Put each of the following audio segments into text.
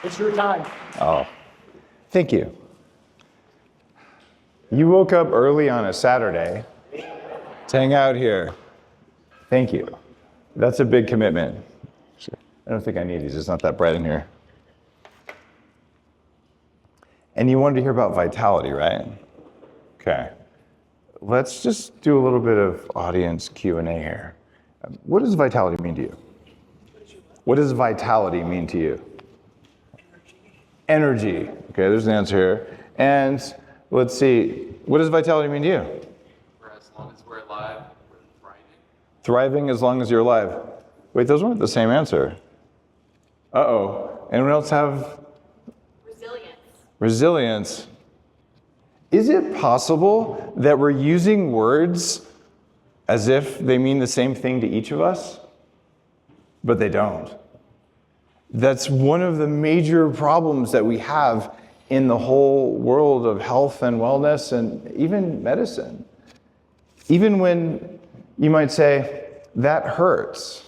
It's your time. Oh, thank you. You woke up early on a Saturday to hang out here. Thank you. That's a big commitment. I don't think I need these. It's not that bright in here. And you wanted to hear about vitality, right? Okay. Let's just do a little bit of audience Q&A here. What does vitality mean to you? What does vitality mean to you? Energy. Okay, there's an answer here. And let's see, what does vitality mean to you? For as long as we're alive, we're thriving. Thriving as long as you're alive. Wait, those weren't the same answer. Uh-oh. Anyone else have? Resilience. Is it possible that we're using words as if they mean the same thing to each of us? But they don't. That's one of the major problems that we have in the whole world of health and wellness and even medicine. Even when you might say, that hurts.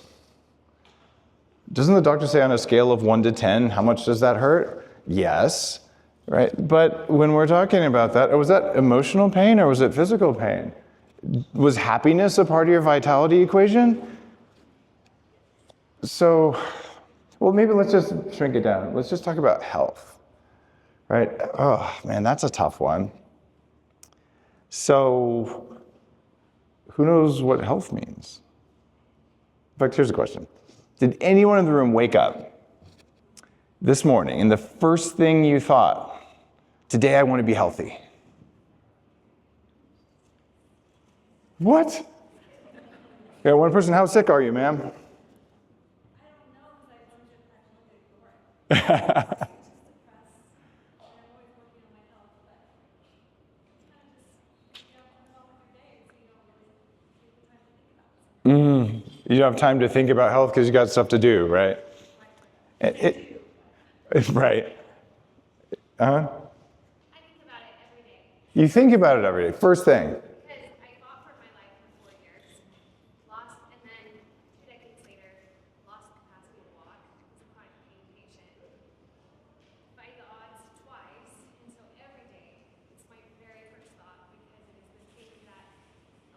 Doesn't the doctor say on a scale of 1 to 10, how much does that hurt? Yes, right? But when we're talking about that, was that emotional pain or was it physical pain? Was happiness a part of your vitality equation? So, well, maybe let's just shrink it down. Let's just talk about health, right? Oh, man, that's a tough one. So, who knows what health means? In fact, here's a question. Did anyone in the room wake up this morning and the first thing you thought, today I want to be healthy? What? Yeah, one person, how sick are you, ma'am? You don't have time to think about health because you got stuff to do, right? Right. Uh-huh. I think about it every day. You think about it every day. First thing. Because I fought for my life for 4 years, lost, and then 2 decades later, lost the capacity to walk, was a chronic pain patient, fight the odds twice, and so every day, it's my very first thought because it is the thing that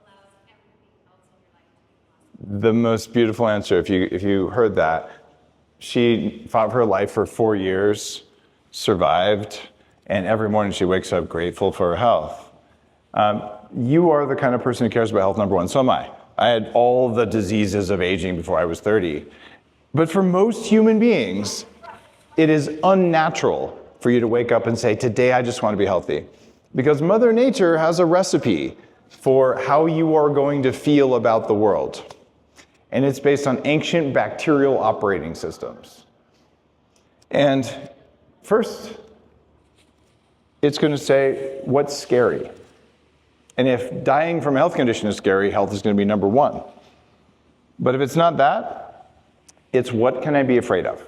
allows everything else in your life to be possible. The most beautiful answer, if you heard that, she fought for her life for 4 years, survived, and every morning she wakes up grateful for her health. You are the kind of person who cares about health, number one. So am I. I had all the diseases of aging before I was 30. But for most human beings, it is unnatural for you to wake up and say, today I just want to be healthy. Because Mother Nature has a recipe for how you are going to feel about the world. And it's based on ancient bacterial operating systems. And first, it's going to say, what's scary? And if dying from a health condition is scary, health is going to be number one. But if it's not that, it's what can I be afraid of?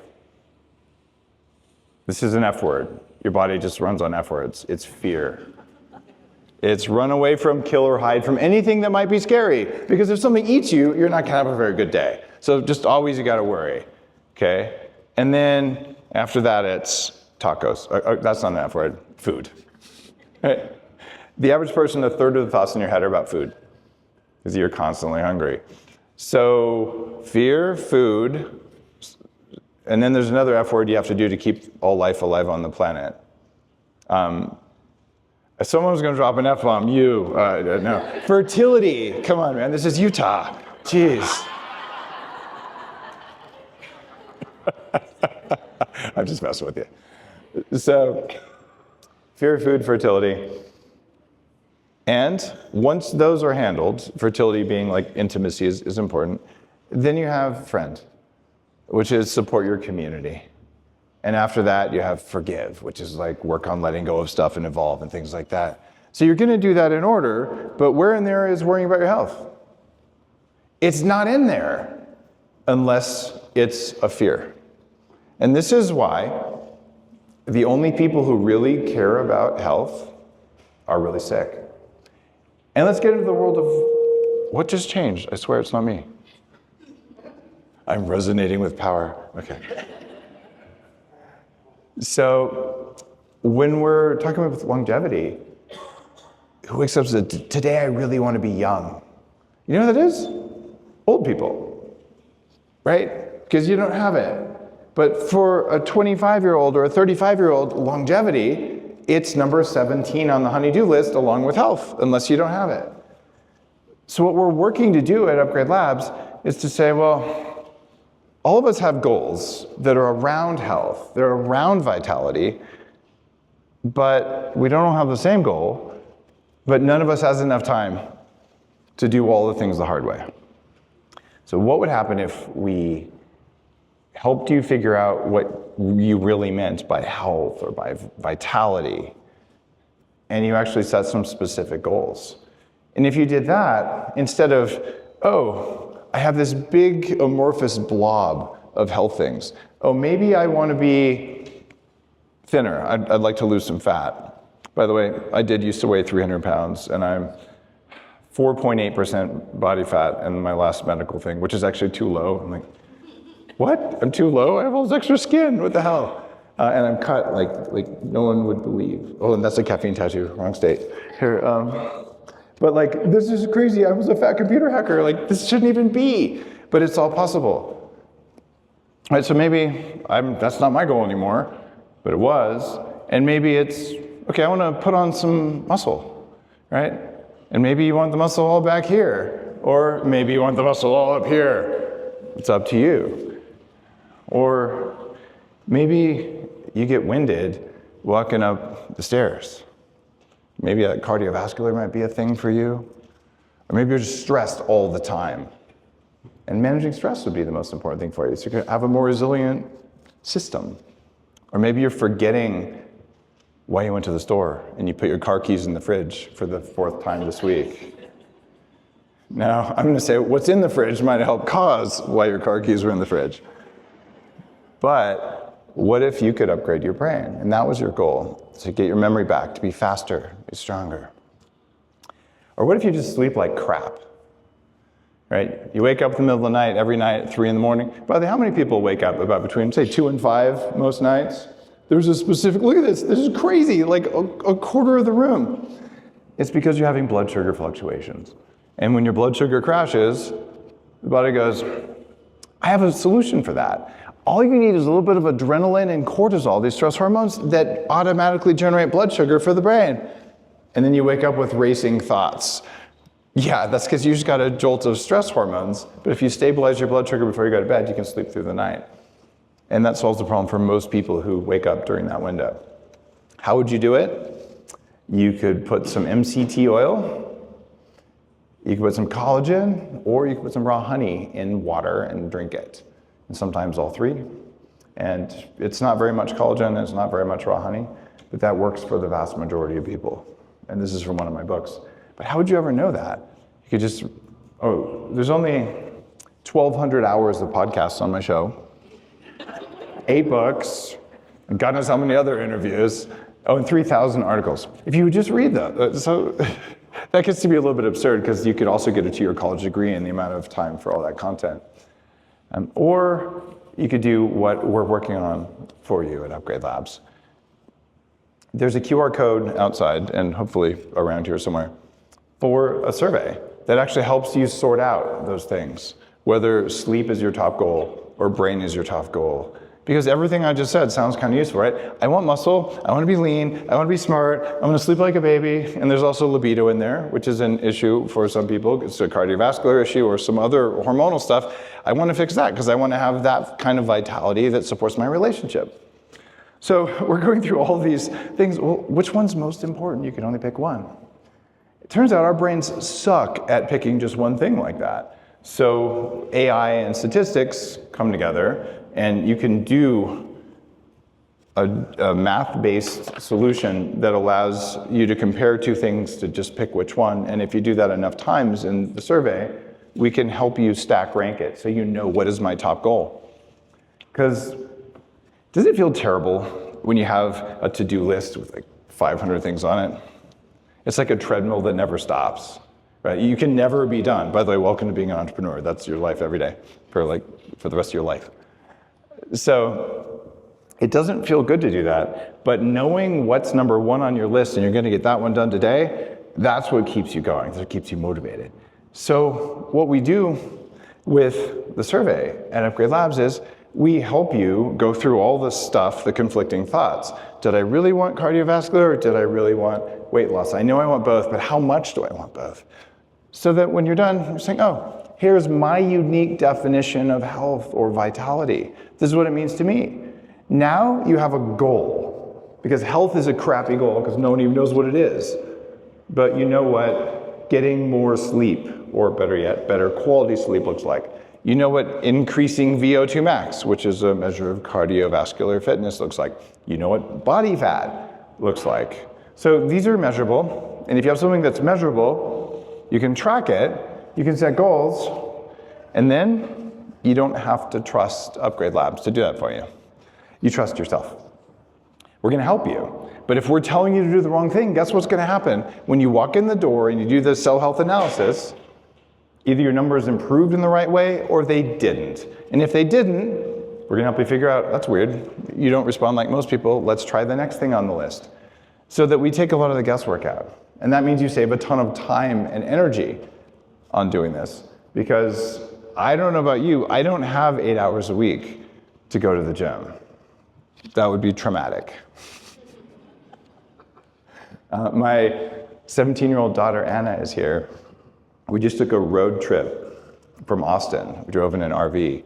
This is an F word. Your body just runs on F words. It's fear. It's run away from, kill, or hide from anything that might be scary. Because if something eats you, you're not going to have a very good day. So just always you got to worry. Okay? And then after that, it's tacos. That's not an F word. Food. Right? The average person, a third of the thoughts in your head are about food. Because you're constantly hungry. So fear, food, and then there's another F word you have to do to keep all life alive on the planet. If someone was going to drop an F-bomb, no. Fertility. Come on, man. This is Utah. Jeez. I'm just messing with you. So, fear, food, fertility. And once those are handled, fertility being like intimacy is important, then you have friend, which is support your community. And after that, you have forgive, which is like work on letting go of stuff and evolve and things like that. So you're going to do that in order, but where in there is worrying about your health? It's not in there unless it's a fear. And this is why the only people who really care about health are really sick. And let's get into the world of what just changed. I swear it's not me. I'm resonating with power. Okay. So when we're talking about longevity, who wakes up and says, today I really want to be young? You know who that is? Old people, right? Because you don't have it. But for a 25-year-old or a 35-year-old, longevity, it's number 17 on the honey-do list along with health, unless you don't have it. So what we're working to do at Upgrade Labs is to say, well, all of us have goals that are around health, they're around vitality, but we don't all have the same goal, but none of us has enough time to do all the things the hard way. So what would happen if we helped you figure out what you really meant by health or by vitality, and you actually set some specific goals? And if you did that, instead of, oh, I have this big amorphous blob of health things. Oh, maybe I want to be thinner. I'd like to lose some fat. By the way, I did used to weigh 300 pounds, and I'm 4.8% body fat in my last medical thing, which is actually too low. I'm like, what? I'm too low? I have all this extra skin. What the hell? And I'm cut like no one would believe. Oh, and that's a caffeine tattoo. Wrong state. Here. But like, this is crazy. I was a fat computer hacker. Like, this shouldn't even be. But it's all possible. All right, so maybe that's not my goal anymore, but it was. And maybe it's, okay, I want to put on some muscle, right? And maybe you want the muscle all back here. Or maybe you want the muscle all up here. It's up to you. Or maybe you get winded walking up the stairs. Maybe a cardiovascular might be a thing for you. Or maybe you're just stressed all the time. And managing stress would be the most important thing for you. So you can have a more resilient system. Or maybe you're forgetting why you went to the store and you put your car keys in the fridge for the 4th time this week. Now, I'm going to say what's in the fridge might help cause why your car keys were in the fridge. But what if you could upgrade your brain? And that was your goal, to get your memory back, to be faster, be stronger. Or what if you just sleep like crap? Right? You wake up in the middle of the night, every night at 3 in the morning. By the way, how many people wake up about between, say, 2 and 5 most nights? There's a specific, look at this is crazy, like a quarter of the room. It's because you're having blood sugar fluctuations. And when your blood sugar crashes, the body goes, I have a solution for that. All you need is a little bit of adrenaline and cortisol, these stress hormones that automatically generate blood sugar for the brain. And then you wake up with racing thoughts. Yeah, that's because you just got a jolt of stress hormones. But if you stabilize your blood sugar before you go to bed, you can sleep through the night. And that solves the problem for most people who wake up during that window. How would you do it? You could put some MCT oil, you could put some collagen, or you could put some raw honey in water and drink it. And sometimes all three. And it's not very much collagen, it's not very much raw honey, but that works for the vast majority of people. And this is from one of my books. But how would you ever know that? You could just, there's only 1,200 hours of podcasts on my show, 8 books, and God knows how many other interviews, and 3,000 articles. If you would just read that, so that gets to be a little bit absurd because you could also get a 2-year college degree in the amount of time for all that content. Or you could do what we're working on for you at Upgrade Labs. There's a QR code outside, and hopefully around here somewhere, for a survey that actually helps you sort out those things, whether sleep is your top goal or brain is your top goal. Because everything I just said sounds kind of useful, right? I want muscle, I want to be lean, I want to be smart, I'm going to sleep like a baby, and there's also libido in there, which is an issue for some people. It's a cardiovascular issue or some other hormonal stuff. I want to fix that because I want to have that kind of vitality that supports my relationship. So we're going through all these things. Well, which one's most important? You can only pick one. It turns out our brains suck at picking just one thing like that. So AI and statistics come together, and you can do a math-based solution that allows you to compare 2 things to just pick which one. And if you do that enough times in the survey, we can help you stack rank it so you know what is my top goal. Because does it feel terrible when you have a to-do list with like 500 things on it? It's like a treadmill that never stops. right? You can never be done. By the way, welcome to being an entrepreneur. That's your life every day for the rest of your life. So it doesn't feel good to do that, but knowing what's number one on your list and you're going to get that one done today, that's what keeps you going. That's what keeps you motivated. So what we do with the survey at Upgrade Labs is we help you go through all the stuff, the conflicting thoughts. Did I really want cardiovascular or did I really want weight loss? I know I want both, but how much do I want both? So that when you're done, you're saying, oh, here's my unique definition of health or vitality. This is what it means to me. Now you have a goal, because health is a crappy goal because no one even knows what it is. But you know what getting more sleep, or better yet, better quality sleep looks like. You know what increasing VO2 max, which is a measure of cardiovascular fitness, looks like. You know what body fat looks like. So these are measurable, and if you have something that's measurable, you can track it, you can set goals, and then you don't have to trust Upgrade Labs to do that for you. You trust yourself. We're gonna help you. But if we're telling you to do the wrong thing, guess what's gonna happen? When you walk in the door and you do the cell health analysis, either your numbers improved in the right way or they didn't. And if they didn't, we're gonna help you figure out, that's weird. You don't respond like most people, let's try the next thing on the list. So that we take a lot of the guesswork out. And that means you save a ton of time and energy on doing this. Because I don't know about you, I don't have 8 hours a week to go to the gym. That would be traumatic. My 17-year-old daughter, Anna, is here. We just took a road trip from Austin. We drove in an RV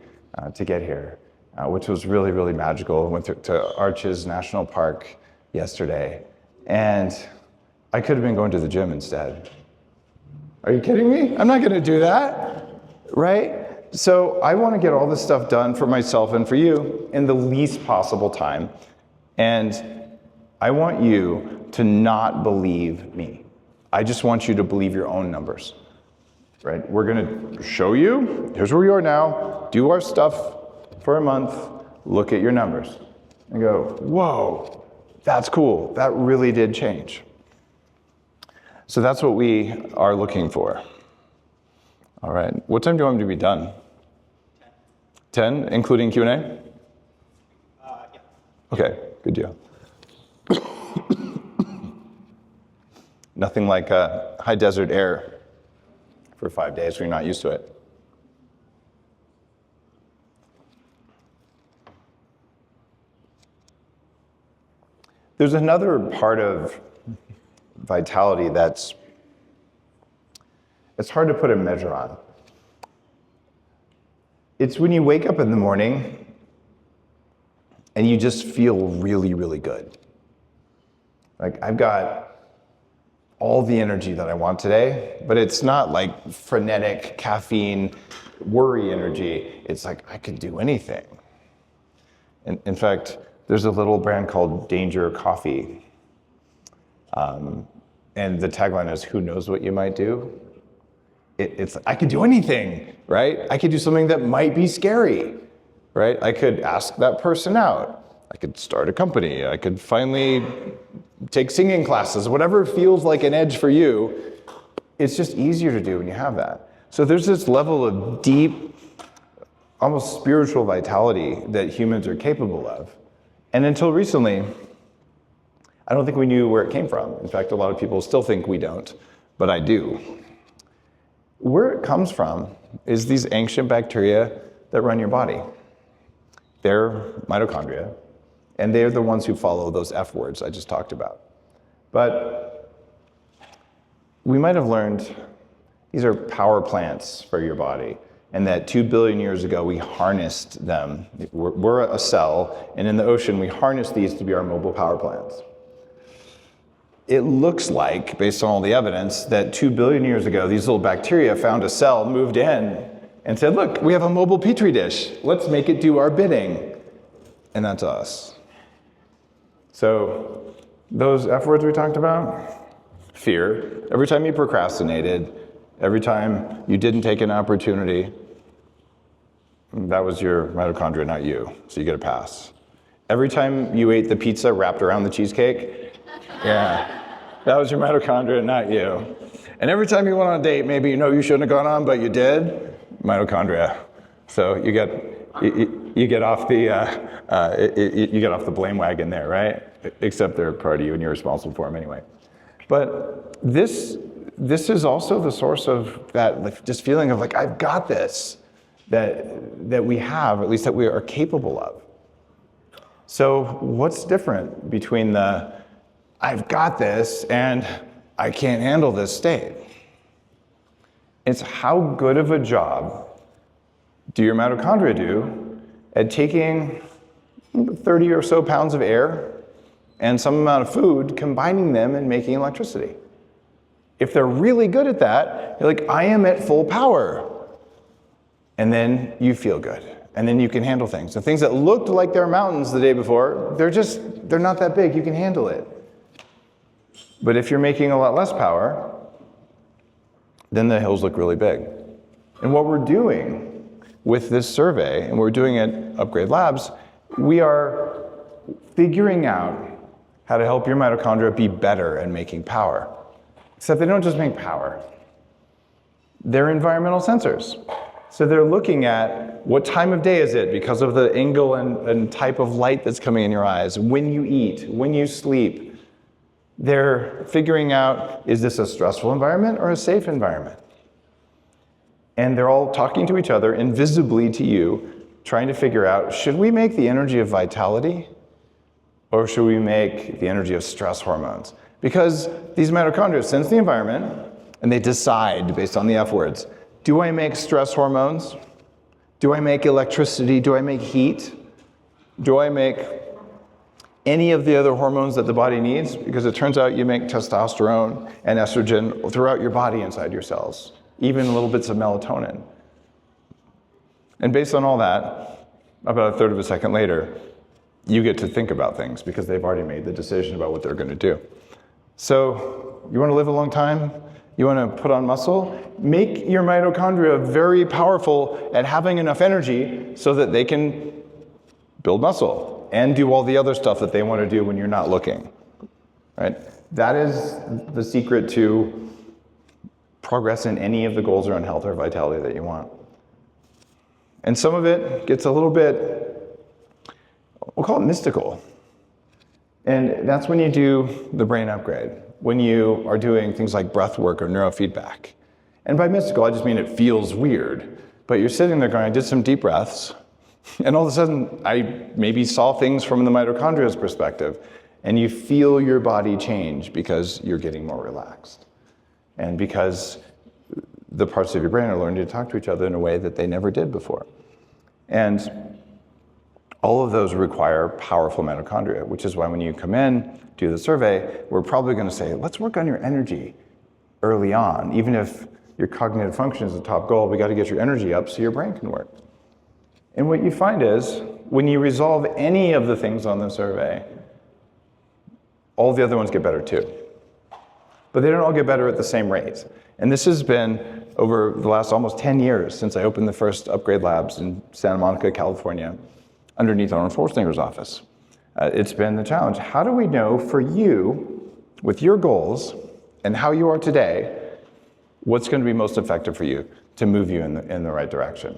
to get here, which was really, really magical. Went to Arches National Park yesterday, and I could have been going to the gym instead. Are you kidding me? I'm not gonna do that, right? So I wanna get all this stuff done for myself and for you in the least possible time, and I want you to not believe me. I just want you to believe your own numbers. Right? We're gonna show you, here's where we are now, do our stuff for a month, look at your numbers, and go, whoa, that's cool, that really did change. So that's what we are looking for. All right, what time do you want me to be done? 10, including Q&A? Yeah. Okay, good deal. Nothing like high desert air for 5 days when you're not used to it. There's another part of vitality it's hard to put a measure on. It's when you wake up in the morning and you just feel really, really good. Like, I've got all the energy that I want today, but it's not like frenetic caffeine worry energy. It's like, I could do anything. In fact, there's a little brand called Danger Coffee. And the tagline is, who knows what you might do? It's I could do anything, right? I could do something that might be scary, right? I could ask that person out. I could start a company. I could finally take singing classes, whatever feels like an edge for you. It's just easier to do when you have that. So there's this level of deep, almost spiritual vitality that humans are capable of. And until recently, I don't think we knew where it came from. In fact, a lot of people still think we don't, but I do. Where it comes from is these ancient bacteria that run your body. They're mitochondria, and they're the ones who follow those F words I just talked about. But we might have learned these are power plants for your body, and that 2 billion years ago we harnessed them. We're a cell, and in the ocean we harness these to be our mobile power plants. It looks like, based on all the evidence, that 2 billion years ago these little bacteria found a cell, moved in, and said, look, we have a mobile petri dish. Let's make it do our bidding. And that's us. So those F words we talked about, fear. Every time you procrastinated, every time you didn't take an opportunity, that was your mitochondria, not you. So you get a pass. Every time you ate the pizza wrapped around the cheesecake, yeah, that was your mitochondria, not you. And every time you went on a date, maybe you know you shouldn't have gone on, but you did, mitochondria. So you get off the blame wagon there, right? Except they're part of you and you're responsible for them anyway. But this is also the source of that, like, just feeling of like, I've got this, that we have, at least that we are capable of. So what's different between the I've got this and I can't handle this state? It's how good of a job do your mitochondria do at taking 30 or so pounds of air and some amount of food, combining them and making electricity. If they're really good at that, you're like, I am at full power. And then you feel good. And then you can handle things. The things that looked like they're mountains the day before, they're not that big. You can handle it. But if you're making a lot less power, then the hills look really big. And what we're doing with this survey, and we're doing it at Upgrade Labs, we are figuring out how to help your mitochondria be better at making power. Except they don't just make power. They're environmental sensors. So they're looking at what time of day is it because of the angle and type of light that's coming in your eyes, when you eat, when you sleep. They're figuring out, is this a stressful environment or a safe environment? And they're all talking to each other, invisibly to you, trying to figure out, should we make the energy of vitality or should we make the energy of stress hormones? Because these mitochondria sense the environment and they decide based on the F words. Do I make stress hormones? Do I make electricity? Do I make heat? Do I make any of the other hormones that the body needs? Because it turns out you make testosterone and estrogen throughout your body inside your cells, even little bits of melatonin. And based on all that, about a third of a second later, you get to think about things because they've already made the decision about what they're going to do. So you want to live a long time? You want to put on muscle? Make your mitochondria very powerful at having enough energy so that they can build muscle and do all the other stuff that they want to do when you're not looking, right? That is the secret to progress in any of the goals around health or vitality that you want. And some of it gets a little bit, we'll call it mystical. And that's when you do the brain upgrade, when you are doing things like breath work or neurofeedback. And by mystical, I just mean it feels weird. But you're sitting there going, I did some deep breaths, and all of a sudden, I maybe saw things from the mitochondria's perspective, and you feel your body change because you're getting more relaxed. And because the parts of your brain are learning to talk to each other in a way that they never did before. And all of those require powerful mitochondria, which is why when you come in, do the survey, we're probably going to say, let's work on your energy early on. Even if your cognitive function is the top goal, we got to get your energy up so your brain can work. And what you find is, when you resolve any of the things on the survey, all the other ones get better too. But they don't all get better at the same rate. And this has been over the last almost 10 years since I opened the first Upgrade Labs in Santa Monica, California, underneath Arnold Schwarzenegger's office. It's been the challenge. How do we know for you, with your goals and how you are today, what's going to be most effective for you to move you in the right direction?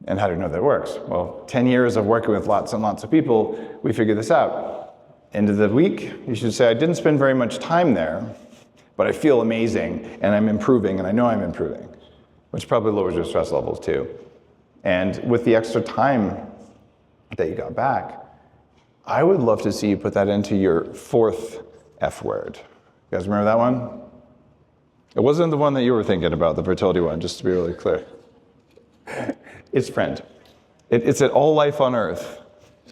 And how do you know that works? Well, 10 years of working with lots and lots of people, we figured this out. End of the week, you should say, I didn't spend very much time there, but I feel amazing, and I'm improving, and I know I'm improving, which probably lowers your stress levels too. And with the extra time that you got back, I would love to see you put that into your fourth F word. You guys remember that one? It wasn't the one that you were thinking about, the fertility one, just to be really clear. It's friend. It's that all life on Earth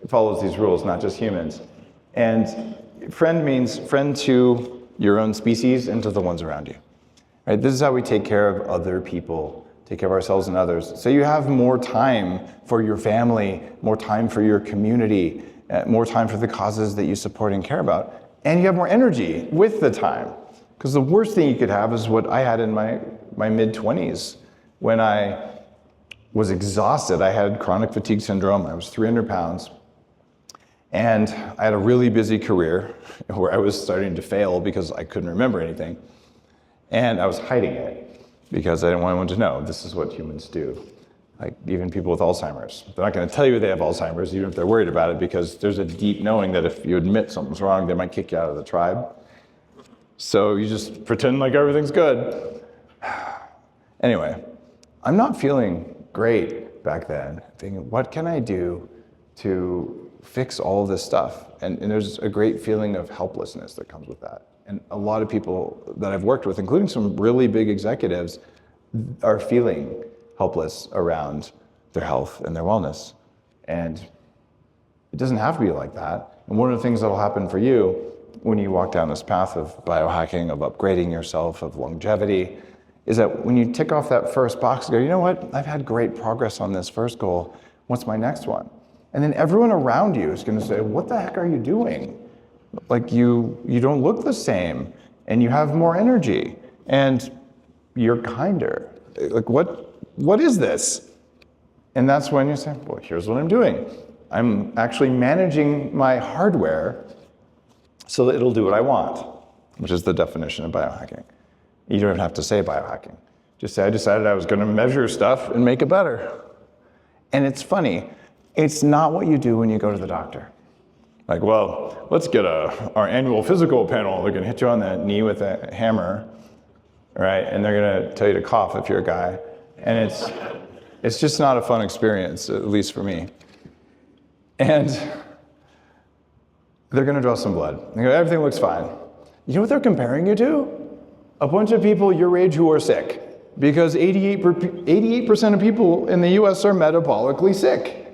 follows these rules, not just humans. And friend means friend to your own species and to the ones around you. Right? This is how we take care of other people, take care of ourselves and others. So you have more time for your family, more time for your community, more time for the causes that you support and care about. And you have more energy with the time. Because the worst thing you could have is what I had in my mid-20s when I was exhausted. I had chronic fatigue syndrome. I was 300 pounds. And I had a really busy career where I was starting to fail because I couldn't remember anything. And I was hiding it because I didn't want anyone to know this is what humans do. Like even people with Alzheimer's. They're not going to tell you they have Alzheimer's, even if they're worried about it, because there's a deep knowing that if you admit something's wrong, they might kick you out of the tribe. So you just pretend like everything's good. Anyway, I'm not feeling great back then, thinking, what can I do to fix all of this stuff? And there's a great feeling of helplessness that comes with that. And a lot of people that I've worked with, including some really big executives, are feeling helpless around their health and their wellness. And it doesn't have to be like that. And one of the things that'll happen for you when you walk down this path of biohacking, of upgrading yourself, of longevity, is that when you tick off that first box, you go, you know what, I've had great progress on this first goal, what's my next one? And then everyone around you is gonna say, what the heck are you doing? Like you don't look the same, and you have more energy, and you're kinder. Like what is this? And that's when you say, well, here's what I'm doing. I'm actually managing my hardware so that it'll do what I want, which is the definition of biohacking. You don't even have to say biohacking. Just say, I decided I was gonna measure stuff and make it better. And it's funny, it's not what you do when you go to the doctor. Like, well, let's get our annual physical panel. They're gonna hit you on the knee with a hammer, right? And they're gonna tell you to cough if you're a guy. And it's just not a fun experience, at least for me. And they're gonna draw some blood. They go, everything looks fine. You know what they're comparing you to? A bunch of people your age who are sick. Because 88% of people in the US are metabolically sick,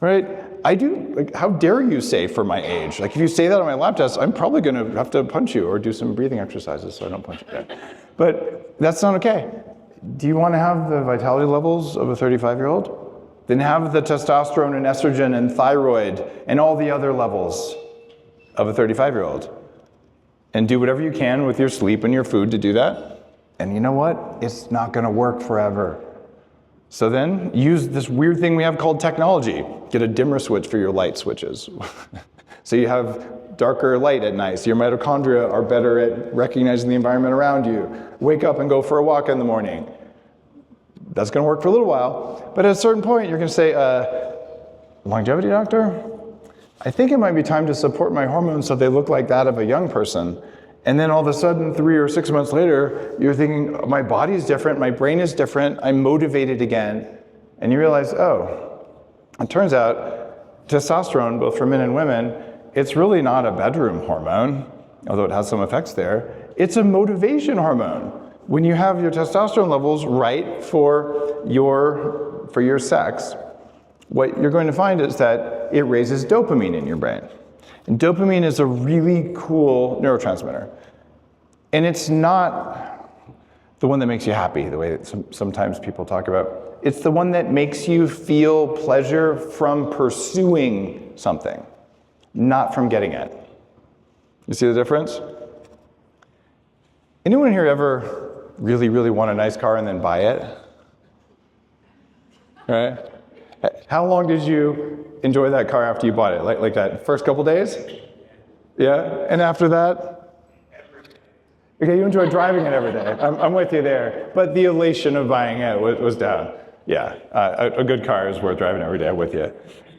right? Like, how dare you say for my age? Like, if you say that on my lab test, I'm probably gonna have to punch you or do some breathing exercises so I don't punch you dead. But that's not okay. Do you wanna have the vitality levels of a 35-year-old? Then have the testosterone and estrogen and thyroid and all the other levels of a 35-year-old. And do whatever you can with your sleep and your food to do that. And you know what? It's not gonna work forever. So then use this weird thing we have called technology. Get a dimmer switch for your light switches. So you have darker light at night, so your mitochondria are better at recognizing the environment around you. Wake up and go for a walk in the morning. That's gonna work for a little while, but at a certain point you're gonna say, longevity doctor, I think it might be time to support my hormones so they look like that of a young person. And then all of a sudden, 3 or 6 months later, you're thinking, my body's different, my brain is different, I'm motivated again. And you realize, oh, it turns out testosterone, both for men and women, it's really not a bedroom hormone, although it has some effects there. It's a motivation hormone. When you have your testosterone levels right for your sex, what you're going to find is that it raises dopamine in your brain. And dopamine is a really cool neurotransmitter. And it's not the one that makes you happy, the way that sometimes people talk about. It's the one that makes you feel pleasure from pursuing something, not from getting it. You see the difference? Anyone here ever really, really want a nice car and then buy it? Right? How long did you enjoy that car after you bought it? Like that first couple days? Yeah? And after that? Okay, you enjoy driving it every day. I'm with you there. But the elation of buying it was down. Yeah, a good car is worth driving every day. I'm with you.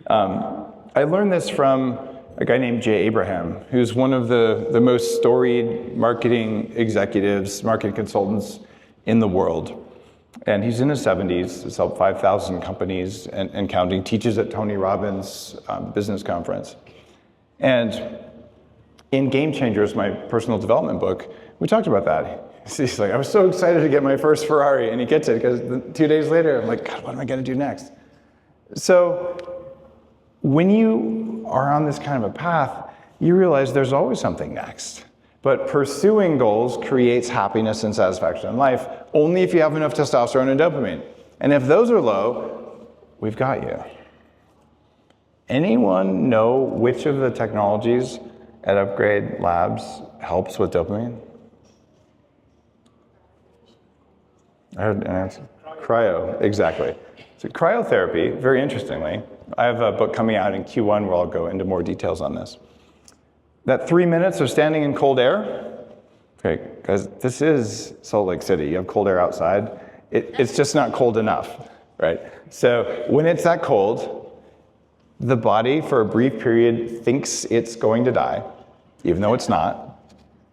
I learned this from a guy named Jay Abraham, who's one of the most storied marketing executives, marketing consultants in the world. And he's in his 70s, he's helped 5,000 companies and counting, teaches at Tony Robbins' business conference. And in Game Changers, my personal development book, we talked about that. He's like, I was so excited to get my first Ferrari, and he gets it because 2 days later, I'm like, God, what am I gonna do next? So when you are on this kind of a path, you realize there's always something next. But pursuing goals creates happiness and satisfaction in life only if you have enough testosterone and dopamine. And if those are low, we've got you. Anyone know which of the technologies at Upgrade Labs helps with dopamine? I heard an answer. Cryo, exactly. So cryotherapy, very interestingly, I have a book coming out in Q1 where I'll go into more details on this. That 3 minutes of standing in cold air, Okay, guys, this is Salt Lake City. You have cold air outside. It's just not cold enough, right? So when it's that cold, the body for a brief period thinks it's going to die, even though it's not,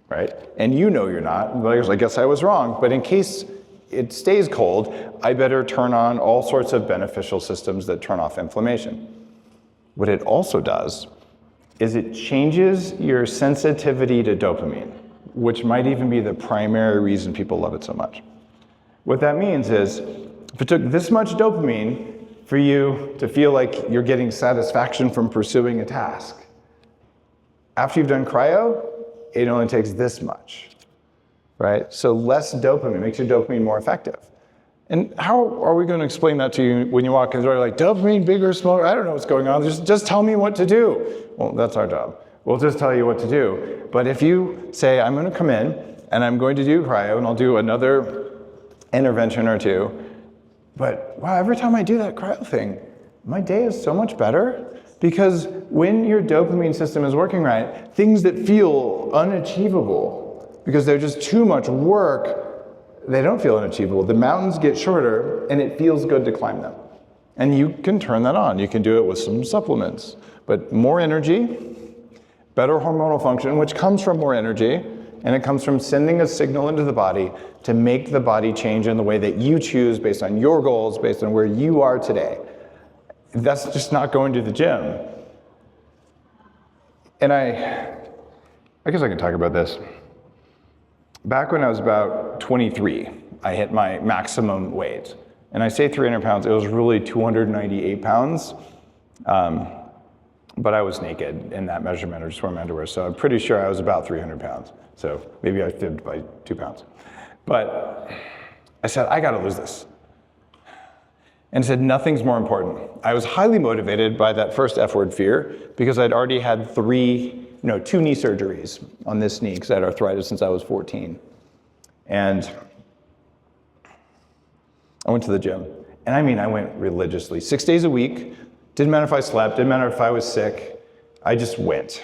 right? And you know you're not. Like, I guess I was wrong. But in case it stays cold, I better turn on all sorts of beneficial systems that turn off inflammation. What it also does is it changes your sensitivity to dopamine, which might even be the primary reason people love it so much. What that means is, if it took this much dopamine for you to feel like you're getting satisfaction from pursuing a task, after you've done cryo, it only takes this much, right? So less dopamine makes your dopamine more effective. And how are we going to explain that to you when you walk in the door, like, dopamine, bigger, smaller? I don't know what's going on. Just tell me what to do. Well, that's our job. We'll just tell you what to do. But if you say, I'm going to come in and I'm going to do cryo and I'll do another intervention or two, but wow, every time I do that cryo thing, my day is so much better, because when your dopamine system is working right, things that feel unachievable because they're just too much work, they don't feel unachievable. The mountains get shorter and it feels good to climb them. And you can turn that on. You can do it with some supplements, but more energy, better hormonal function, which comes from more energy, and it comes from sending a signal into the body to make the body change in the way that you choose based on your goals, based on where you are today. That's just not going to the gym. And I guess I can talk about this. Back when I was about 23, I hit my maximum weight. And I say 300 pounds, it was really 298 pounds. But I was naked in that measurement. I just wore my underwear. So I'm pretty sure I was about 300 pounds. So maybe I fibbed by 2 pounds. But I said, I gotta lose this. And I said, nothing's more important. I was highly motivated by that first F word, fear, because I'd already had 2 knee surgeries on this knee, because I had arthritis since I was 14. And I went to the gym. And I mean, I went religiously, 6 days a week. Didn't matter if I slept, didn't matter if I was sick. I just went.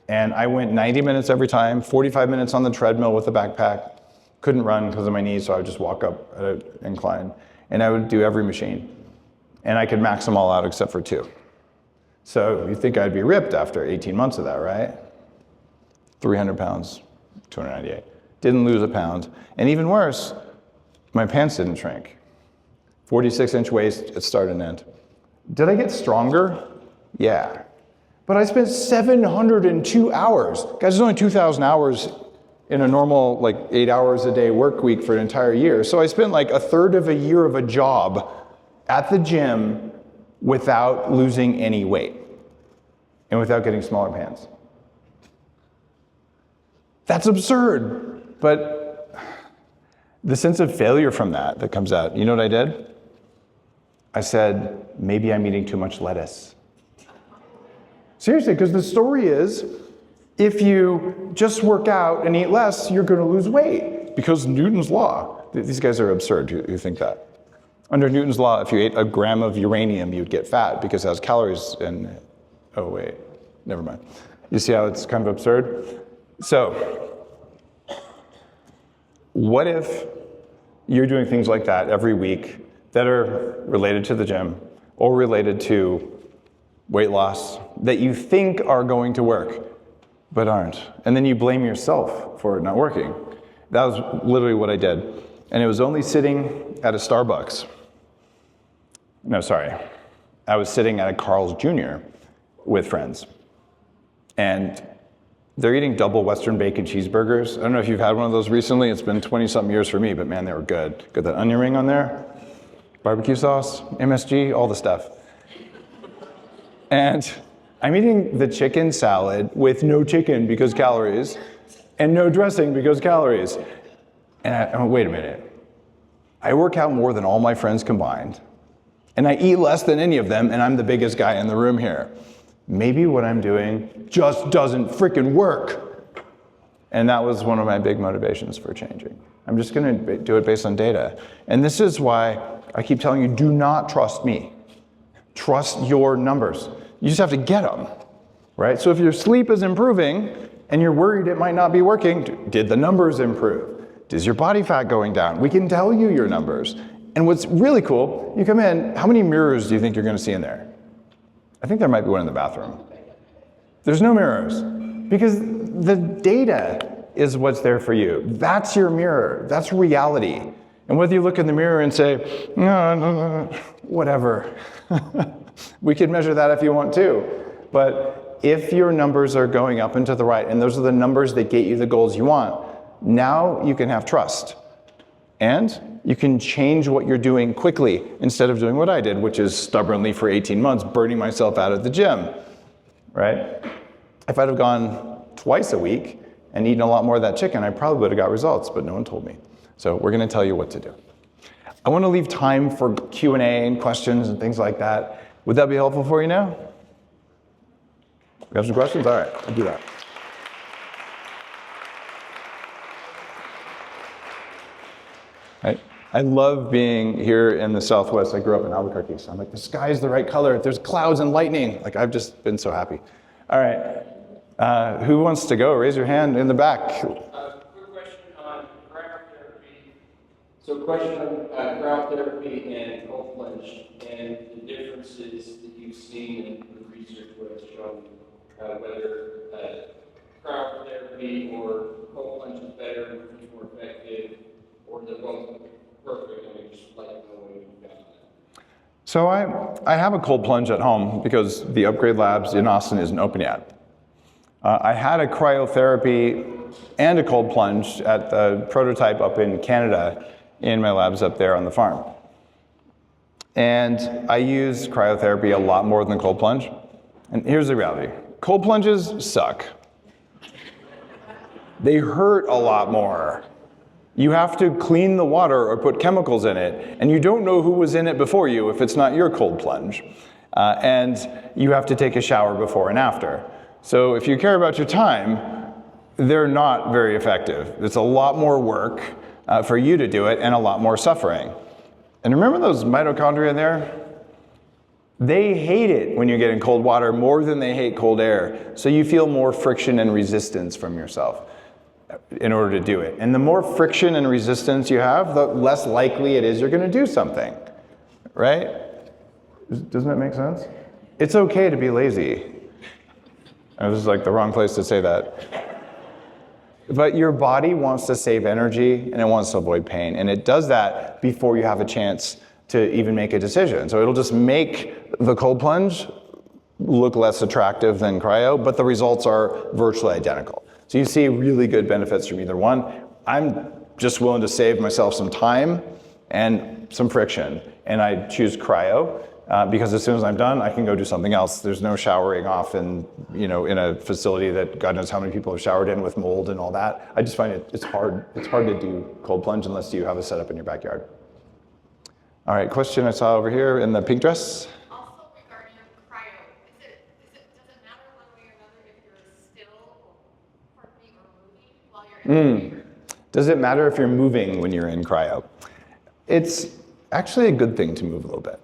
And I went 90 minutes every time, 45 minutes on the treadmill with a backpack. Couldn't run because of my knees, so I would just walk up at an incline. And I would do every machine. And I could max them all out except for 2. So you think I'd be ripped after 18 months of that, right? 300 pounds, 298. Didn't lose a pound. And even worse, my pants didn't shrink. 46-inch waist at start and end. Did I get stronger? Yeah. But I spent 702 hours. Guys, there's only 2,000 hours in a normal, 8 hours a day work week for an entire year. So I spent a third of a year of a job at the gym without losing any weight and without getting smaller pants. That's absurd. But the sense of failure from that comes out, you know what I did? I said, maybe I'm eating too much lettuce. Seriously, because the story is, if you just work out and eat less, you're going to lose weight, because Newton's law. These guys are absurd who think that. Under Newton's law, if you ate a gram of uranium, you'd get fat because it has calories and, oh wait, never mind. You see how it's kind of absurd? So, what if you're doing things like that every week that are related to the gym or related to weight loss that you think are going to work, but aren't. And then you blame yourself for it not working. That was literally what I did. And it was only sitting at a Starbucks. No, sorry. I was sitting at a Carl's Jr. with friends. And they're eating double Western bacon cheeseburgers. I don't know if you've had one of those recently. It's been 20-something years for me, but man, they were good. Got that onion ring on there, barbecue sauce, MSG, all the stuff. And I'm eating the chicken salad with no chicken because calories, and no dressing because calories. And I wait a minute. I work out more than all my friends combined, and I eat less than any of them, and I'm the biggest guy in the room here. Maybe what I'm doing just doesn't freaking work. And that was one of my big motivations for changing. I'm just gonna do it based on data. And this is why I keep telling you, do not trust me. Trust your numbers. You just have to get them, right? So if your sleep is improving and you're worried it might not be working, did the numbers improve? Is your body fat going down? We can tell you your numbers. And what's really cool, you come in, how many mirrors do you think you're gonna see in there? I think there might be one in the bathroom. There's no mirrors, because the data is what's there for you. That's your mirror, that's reality. And whether you look in the mirror and say, no, whatever, we can measure that if you want to. But if your numbers are going up and to the right, and those are the numbers that get you the goals you want, now you can have trust. And you can change what you're doing quickly instead of doing what I did, which is stubbornly for 18 months, burning myself out at the gym, right? If I'd have gone twice a week and eaten a lot more of that chicken, I probably would have got results, but no one told me. So we're gonna tell you what to do. I wanna leave time for Q&A and questions and things like that. Would that be helpful for you now? We have some questions? All right, I'll do that. I love being here in the Southwest. I grew up in Albuquerque, so I'm like, the sky's the right color. There's clouds and lightning. Like, I've just been so happy. All right, who wants to go? Raise your hand in the back. Quick question on cryotherapy. So question on cryotherapy and cold plunge and the differences that you've seen in the research what has shown whether cryotherapy or cold plunge is better, which is more effective, or they're both perfect. I mean, just like to know what you've got on that. So I have a cold plunge at home because the Upgrade Labs in Austin isn't open yet. I had a cryotherapy and a cold plunge at the prototype up in Canada in my labs up there on the farm. And I use cryotherapy a lot more than cold plunge. And here's the reality. Cold plunges suck. They hurt a lot more. You have to clean the water or put chemicals in it, and you don't know who was in it before you if it's not your cold plunge. And you have to take a shower before and after. So if you care about your time, they're not very effective. It's a lot more work for you to do it and a lot more suffering. And remember those mitochondria in there? They hate it when you get in cold water more than they hate cold air. So you feel more friction and resistance from yourself in order to do it. And the more friction and resistance you have, the less likely it is you're gonna do something, right? Doesn't that make sense? It's okay to be lazy. This is like the wrong place to say that. But your body wants to save energy and it wants to avoid pain. And it does that before you have a chance to even make a decision. So it'll just make the cold plunge look less attractive than cryo, but the results are virtually identical. So you see really good benefits from either one. I'm just willing to save myself some time and some friction, and I choose cryo because as soon as I'm done, I can go do something else. There's no showering off in a facility that God knows how many people have showered in with mold and all that. I just find it's hard to do cold plunge unless you have a setup in your backyard. All right, question I saw over here in the pink dress. Also regarding cryo, does it matter one way or another if you're still or moving while you're in Does it matter if you're moving when you're in cryo? It's actually a good thing to move a little bit.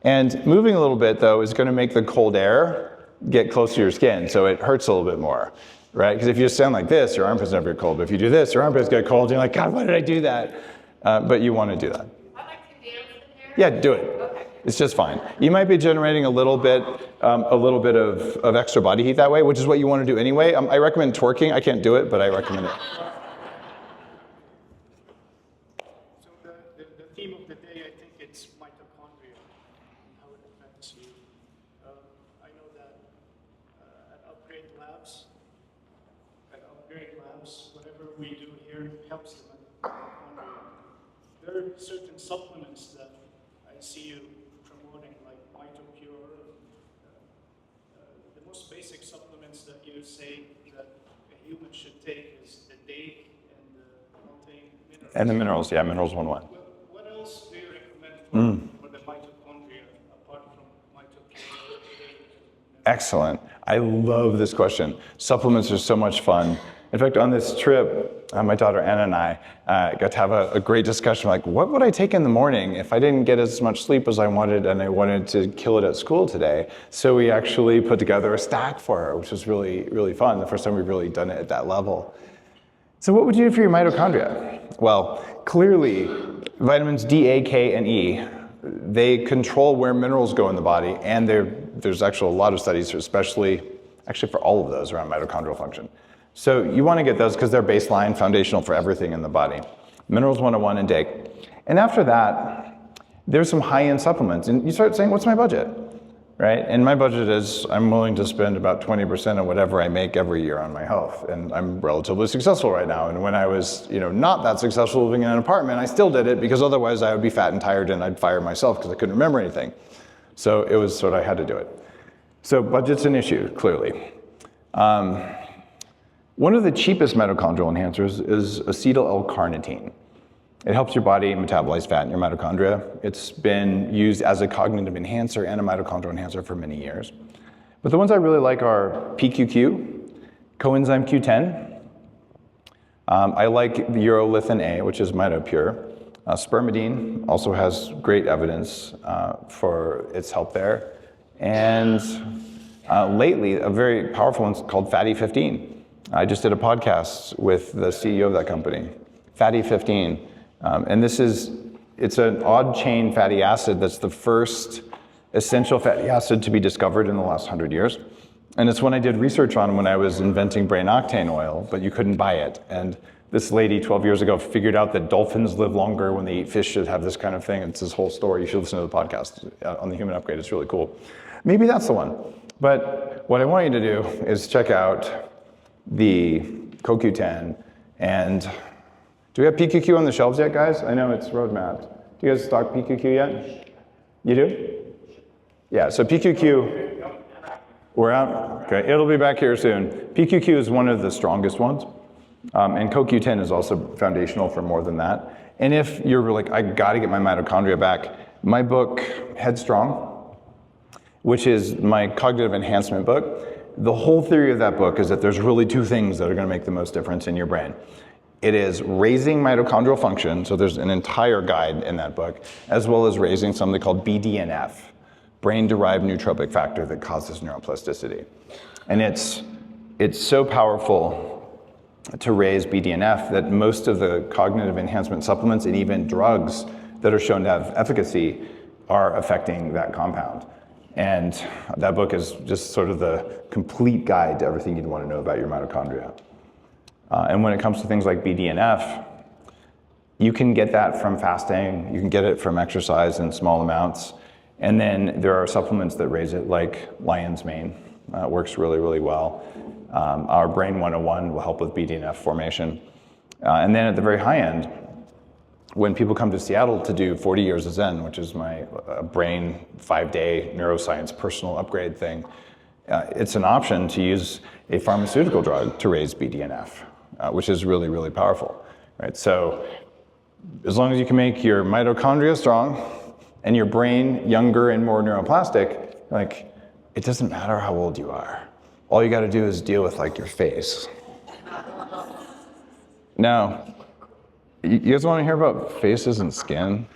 And moving a little bit, though, is going to make the cold air get close to your skin, so it hurts a little bit more, right? Because if you just stand like this, your armpits never get cold. But if you do this, your armpits get cold, and you're like, God, why did I do that? But you want to do that. I like to dance in there. Yeah, do it. Okay. It's just fine. You might be generating a little bit of extra body heat that way, which is what you want to do anyway. I recommend twerking. I can't do it, but I recommend it. So the theme of the day, I think it's mitochondria and how it affects you. I know that at Upgrade Labs, whatever we do here helps the mitochondria. There are certain supplements that I see you promoting, like MitoPure. The most basic supplements that you say that a human should take is the date and the multi-minerals. And the minerals, yeah, minerals 1-1. What else do you recommend for the mitochondria apart from MitoPure? Excellent. I love this question. Supplements are so much fun. In fact, on this trip, my daughter Anna and I got to have a great discussion, like, what would I take in the morning if I didn't get as much sleep as I wanted and I wanted to kill it at school today? So we actually put together a stack for her, which was really, really fun. The first time we've really done it at that level. So what would you do for your mitochondria? Well, clearly, vitamins D, A, K, and E, they control where minerals go in the body, and there's actually a lot of studies, especially for all of those around mitochondrial function. So you want to get those because they're baseline, foundational for everything in the body. Minerals 101 and DAKE. And after that, there's some high-end supplements. And you start saying, what's my budget? Right? And my budget is, I'm willing to spend about 20% of whatever I make every year on my health. And I'm relatively successful right now. And when I was, not that successful living in an apartment, I still did it because otherwise I would be fat and tired and I'd fire myself because I couldn't remember anything. So it was sort of, I had to do it. So budget's an issue, clearly. One of the cheapest mitochondrial enhancers is acetyl L-carnitine. It helps your body metabolize fat in your mitochondria. It's been used as a cognitive enhancer and a mitochondrial enhancer for many years. But the ones I really like are PQQ, coenzyme Q10. I like the urolithin A, which is MitoPure. Spermidine also has great evidence for its help there. And lately, a very powerful one called Fatty 15. I just did a podcast with the CEO of that company, Fatty 15. And it's an odd chain fatty acid that's the first essential fatty acid to be discovered in the last 100 years. And it's one I did research on when I was inventing brain octane oil, but you couldn't buy it. And this lady 12 years ago figured out that dolphins live longer when they eat fish should have this kind of thing. It's this whole story. You should listen to the podcast on the human upgrade. It's really cool. Maybe that's the one. But what I want you to do is check out the CoQ10. And do we have PQQ on the shelves yet, guys? I know it's roadmapped. Do you guys stock PQQ yet? You do? Yeah, so PQQ, we're out? Okay, it'll be back here soon. PQQ is one of the strongest ones. And CoQ10 is also foundational for more than that. And if you're like, I gotta get my mitochondria back, my book, Headstrong, which is my cognitive enhancement book, the whole theory of that book is that there's really two things that are going to make the most difference in your brain. It is raising mitochondrial function, so there's an entire guide in that book, as well as raising something called BDNF, brain-derived nootropic factor that causes neuroplasticity. And it's so powerful to raise BDNF that most of the cognitive enhancement supplements and even drugs that are shown to have efficacy are affecting that compound. And that book is just sort of the complete guide to everything you'd want to know about your mitochondria. And when it comes to things like BDNF, you can get that from fasting, you can get it from exercise in small amounts, and then there are supplements that raise it, like lion's mane. Works really, really well. Our Brain 101 will help with BDNF formation. And then at the very high end, when people come to Seattle to do 40 years of Zen, which is my brain 5-day neuroscience personal upgrade thing, it's an option to use a pharmaceutical drug to raise BDNF, which is really, really powerful. Right? So as long as you can make your mitochondria strong and your brain younger and more neuroplastic, like, it doesn't matter how old you are. All you got to do is deal with like your face. Now, you guys want to hear about faces and skin?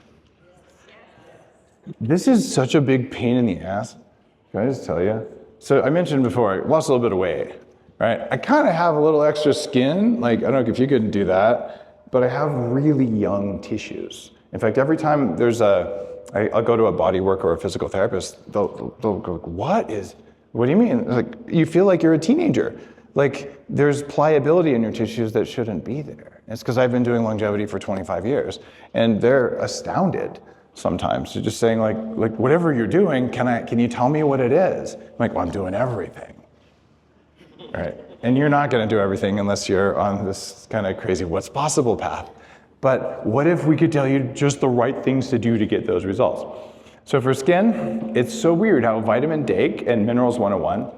This is such a big pain in the ass. Can I just tell you? So I mentioned before, I lost a little bit of weight, right? I kind of have a little extra skin. Like, I don't know if you could do that, but I have really young tissues. In fact, every time I'll go to a body work or a physical therapist, they'll go, what do you mean? Like, you feel like you're a teenager. Like, there's pliability in your tissues that shouldn't be there. It's because I've been doing longevity for 25 years, and they're astounded sometimes. They're just saying, like whatever you're doing, can you tell me what it is? I'm like, well, I'm doing everything. Right? And you're not going to do everything unless you're on this kind of crazy what's possible path. But what if we could tell you just the right things to do to get those results? So for skin, it's so weird how vitamin D and minerals 101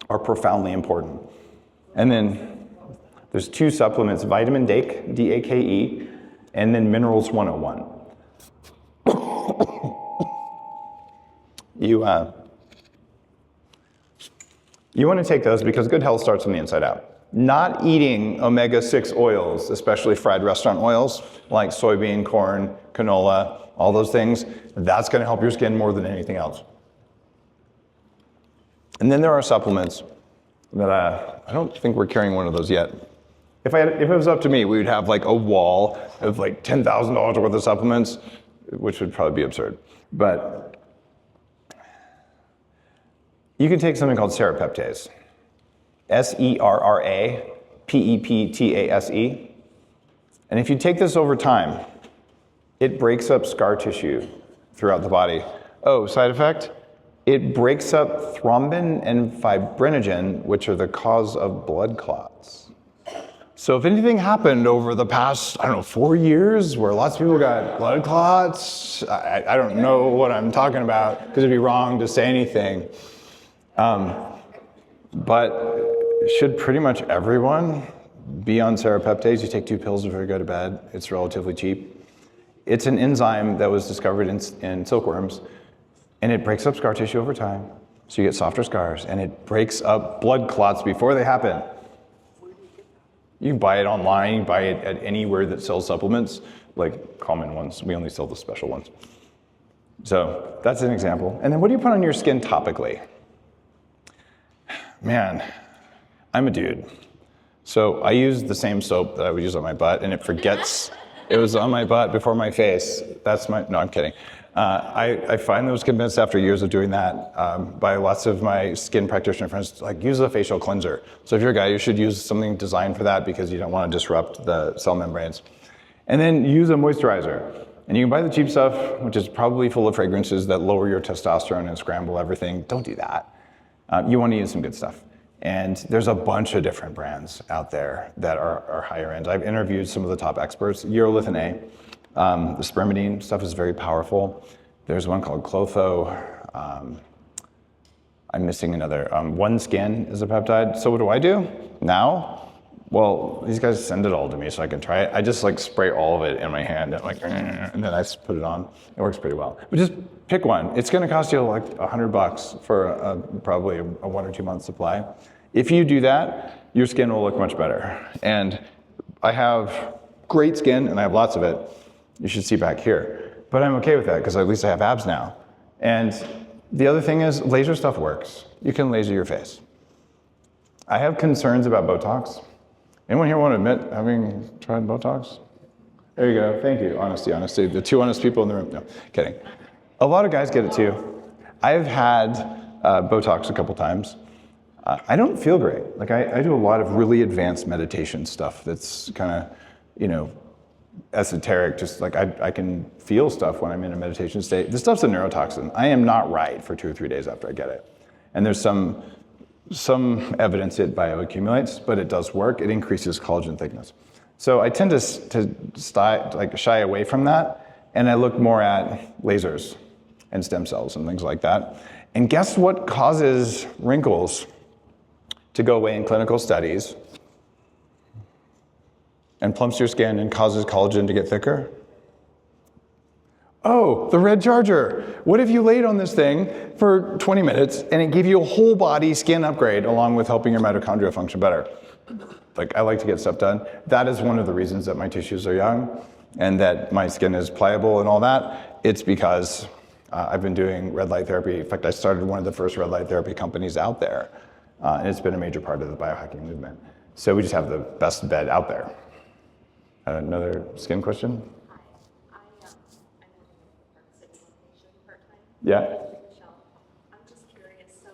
are profoundly important. And then there's two supplements, vitamin D, D-A-K-E, and then minerals 101. You want to take those because good health starts from the inside out. Not eating omega-6 oils, especially fried restaurant oils, like soybean, corn, canola, all those things, that's gonna help your skin more than anything else. And then there are supplements that I don't think we're carrying one of those yet. If it was up to me, we would have like a wall of like $10,000 worth of supplements, which would probably be absurd. But you can take something called serrapeptase. serrapeptase. And if you take this over time, it breaks up scar tissue throughout the body. Oh, side effect? It breaks up thrombin and fibrinogen, which are the cause of blood clots. So if anything happened over the past, 4 years, where lots of people got blood clots, I don't know what I'm talking about, because it'd be wrong to say anything. But should pretty much everyone be on serrapeptase? You take 2 pills before you go to bed. It's relatively cheap. It's an enzyme that was discovered in silkworms, and it breaks up scar tissue over time. So you get softer scars, and it breaks up blood clots before they happen. You can buy it online, you can buy it at anywhere that sells supplements, like common ones. We only sell the special ones. So that's an example. And then what do you put on your skin topically? Man, I'm a dude. So I use the same soap that I would use on my butt, and it forgets it was on my butt before my face. No, I'm kidding. I find those convinced after years of doing that by lots of my skin practitioner friends, like use a facial cleanser. So if you're a guy, you should use something designed for that because you don't want to disrupt the cell membranes. And then use a moisturizer. And you can buy the cheap stuff, which is probably full of fragrances that lower your testosterone and scramble everything. Don't do that. You want to use some good stuff. And there's a bunch of different brands out there that are higher end. I've interviewed some of the top experts. Urolithin A. The spermidine stuff is very powerful. There's one called Clotho. I'm missing another. One Skin is a peptide. So what do I do now? Well, these guys send it all to me so I can try it. I just like spray all of it in my hand and then I just put it on. It works pretty well. But just pick one. It's going to cost you like $100 for probably a 1 or 2 month supply. If you do that, your skin will look much better. And I have great skin and I have lots of it. You should see back here. But I'm okay with that because at least I have abs now. And the other thing is laser stuff works. You can laser your face. I have concerns about Botox. Anyone here want to admit having tried Botox? There you go. Thank you. Honesty. The 2 honest people in the room. No, kidding. A lot of guys get it too. I've had Botox a couple times. I don't feel great. Like I do a lot of really advanced meditation stuff that's kind of, esoteric. Just like I can feel stuff when I'm in a meditation state. This stuff's a neurotoxin. I am not right for 2 or 3 days after I get it. And there's some evidence it bioaccumulates, but it does work. It increases collagen thickness. So I tend to shy away from that, and I look more at lasers and stem cells and things like that. And guess what causes wrinkles to go away in clinical studies and plumps your skin and causes collagen to get thicker? Oh, the red charger. What if you laid on this thing for 20 minutes and it gave you a whole body skin upgrade along with helping your mitochondria function better? Like, I like to get stuff done. That is one of the reasons that my tissues are young and that my skin is pliable and all that. It's because I've been doing red light therapy. In fact, I started one of the first red light therapy companies out there. And it's been a major part of the biohacking movement. So we just have the best bed out there. Another skin question? Yeah. Michelle, I'm just curious, so